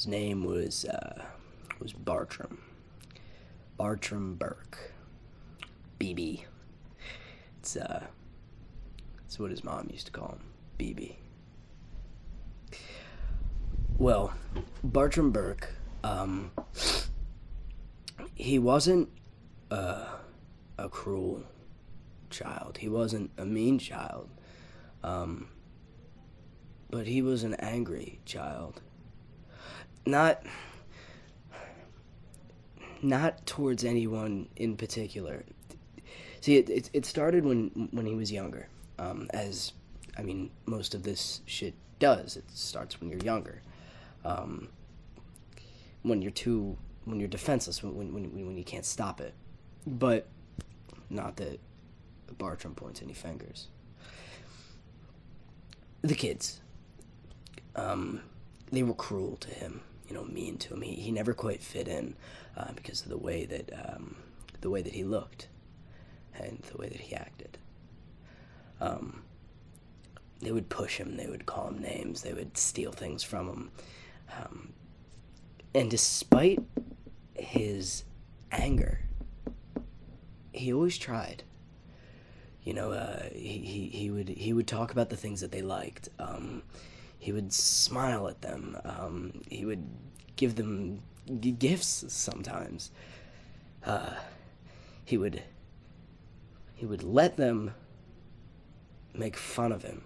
His name was Bartram. Bartram Burk. BB. It's what his mom used to call him. BB. Well, Bartram Burk, he wasn't a cruel child. He wasn't a mean child. But he was an angry child. Not towards anyone in particular. See, it started when he was younger. As, I mean, most of this shit does. It starts when you're younger. When you're defenseless, when you can't stop it. But not that Bartram points any fingers. The kids, they were cruel to him, mean to him. He never quite fit in because of the way that he looked and the way that he acted. They would push him, they would call him names, they would steal things from him. And despite his anger, he always tried. He would talk about the things that they liked. He would smile at them. He would give them gifts sometimes. He would let them make fun of him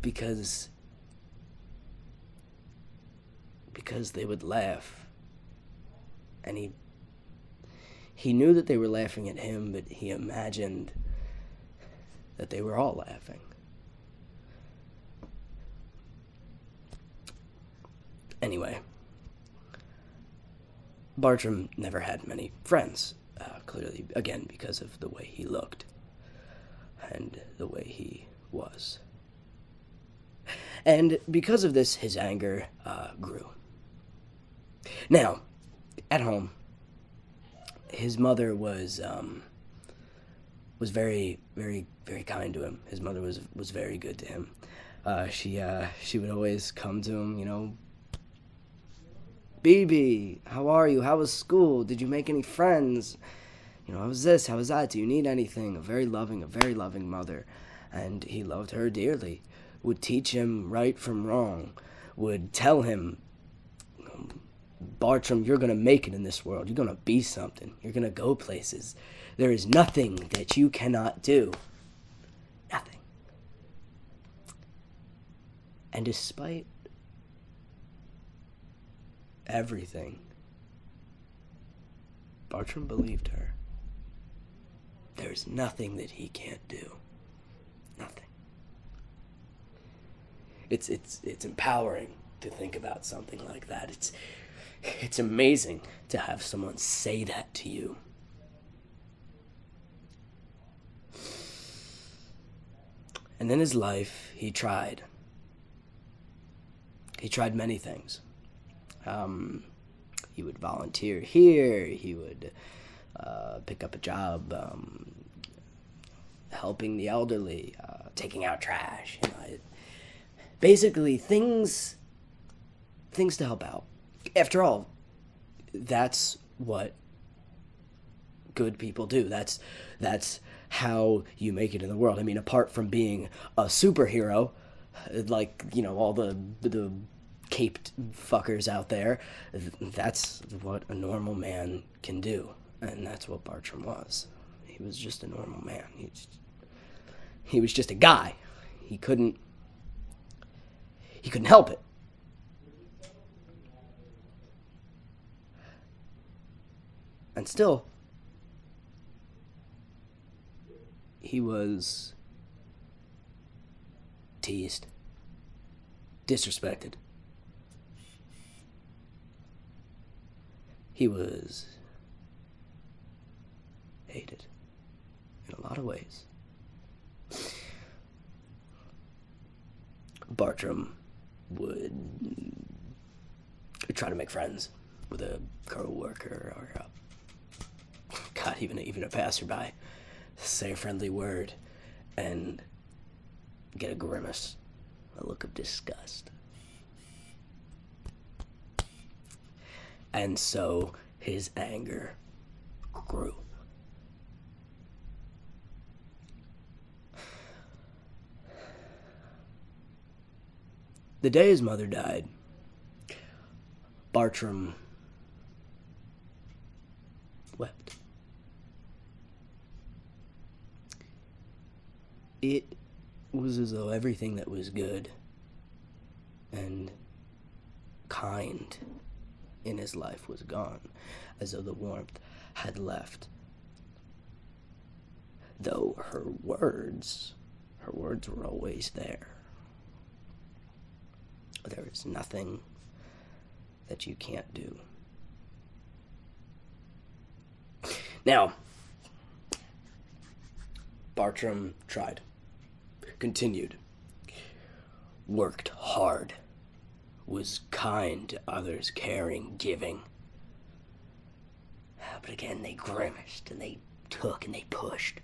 because they would laugh, and he knew that they were laughing at him, but he imagined that they were all laughing. Anyway, Bartram never had many friends, clearly, again, because of the way he looked and the way he was. And because of this, his anger grew. Now, at home, his mother was very, very, very kind to him. His mother was very good to him. She would always come to him, "BB, how are you? How was school? Did you make any friends? How was this? How was that? Do you need anything?" A very loving mother. And he loved her dearly. Would teach him right from wrong. Would tell him, "Bartram, you're going to make it in this world. You're going to be something. You're going to go places. There is nothing that you cannot do." Nothing. And despite everything, Bartram believed her. There's nothing that he can't do. Nothing. It's empowering to think about something like that. It's amazing to have someone say that to you. And in his life, he tried. He tried many things. He would volunteer here. He would pick up a job helping the elderly, taking out trash. Basically, things to help out. After all, that's what good people do. That's how you make it in the world. I mean, apart from being a superhero, like, all the caped fuckers out there, that's what a normal man can do. And that's what Bartram was. He was just a normal man. He was just a guy. He couldn't help it. And still, he was teased, disrespected. He was hated in a lot of ways. Bartram would try to make friends with a co-worker or even a passerby, say a friendly word, and get a grimace, a look of disgust. And so his anger grew. The day his mother died, Bartram wept. It was as though everything that was good and kind in his life was gone, as though the warmth had left. Though her words were always there. There is nothing that you can't do. Now, Bartram tried, continued, worked hard, was kind to others, caring, giving. But again, they grimaced, and they took, and they pushed.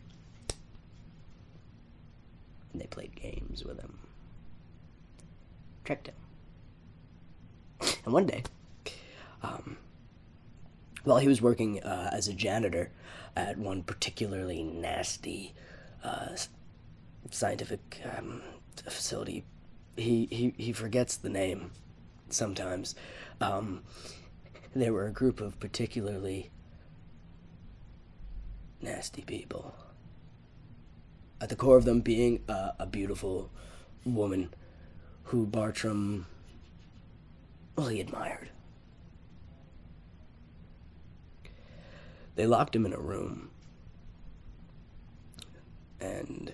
And they played games with him. Tricked him. And one day, while he was working as a janitor at one particularly nasty scientific facility, he forgets the name sometimes. There were a group of particularly nasty people. At the core of them being a beautiful woman who Bartram, well, he admired. They locked him in a room, and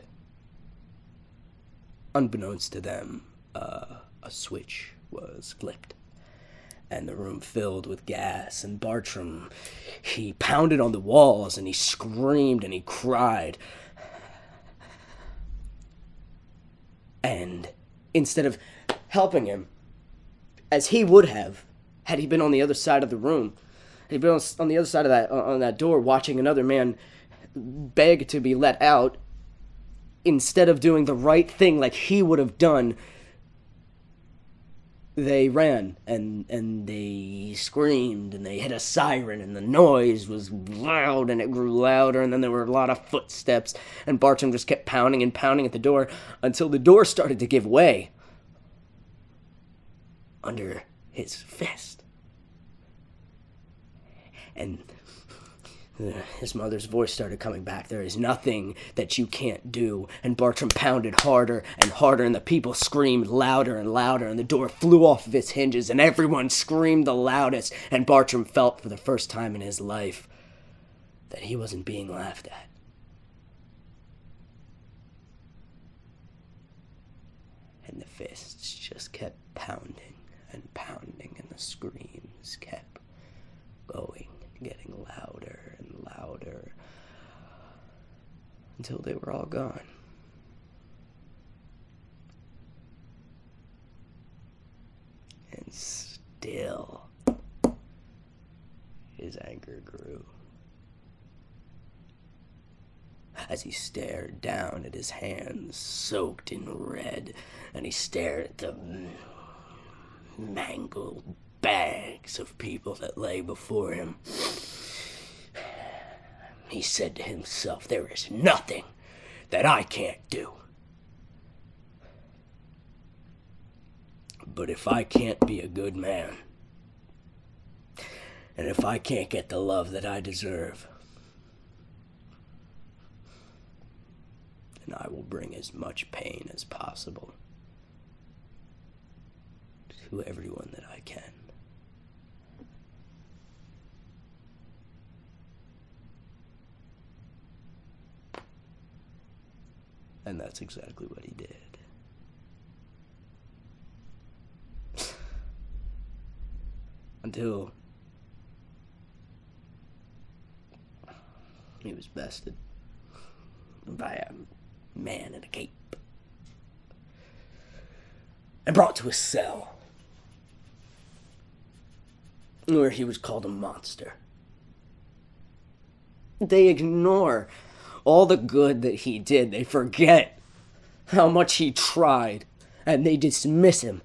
unbeknownst to them, a switch was flipped, and the room filled with gas, and Bartram, he pounded on the walls, and he screamed, and he cried. And instead of helping him, as he would have, had he been on the other side of the room, had he been on the other side of that door, watching another man beg to be let out, instead of doing the right thing like he would have done, they ran, and they screamed, and they hit a siren, and the noise was loud, and it grew louder, and then there were a lot of footsteps, and Bartram just kept pounding and pounding at the door, until the door started to give way under his fist. And his mother's voice started coming back. There is nothing that you can't do. And Bartram pounded harder and harder, and the people screamed louder and louder, and the door flew off of its hinges, and everyone screamed the loudest, and Bartram felt for the first time in his life that he wasn't being laughed at. And the fists just kept pounding and pounding, and the screams kept going, getting louder and louder, until they were all gone. And still, his anger grew. As he stared down at his hands soaked in red, and he stared at the mangled bags of people that lay before him, he said to himself, there is nothing that I can't do. But if I can't be a good man, and if I can't get the love that I deserve, then I will bring as much pain as possible to everyone that I can. And that's exactly what he did. Until he was bested by a man in a cape and brought to a cell where he was called a monster. They ignore all the good that he did. They forget how much he tried, and they dismiss him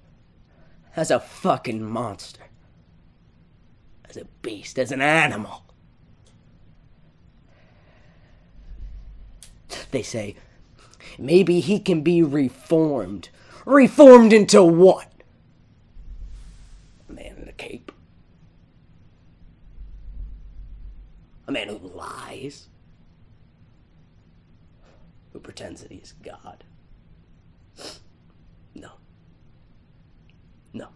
as a fucking monster. as a beast, as an animal. They say, maybe he can be reformed. Reformed into what? A man in a cape. A man who lies. Who pretends that he is God. No. No.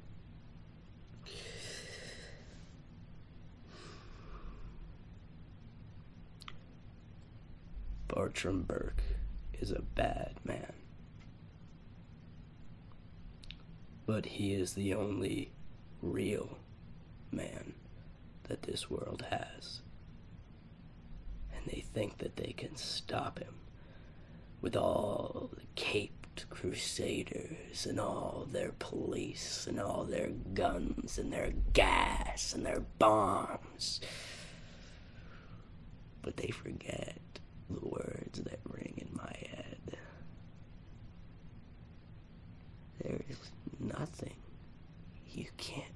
Bartram Burk is a bad man. But he is the only real man that this world has. And they think that they can stop him with all the caped crusaders and all their police and all their guns and their gas and their bombs. But they forget the words that ring in my head. There is nothing you can't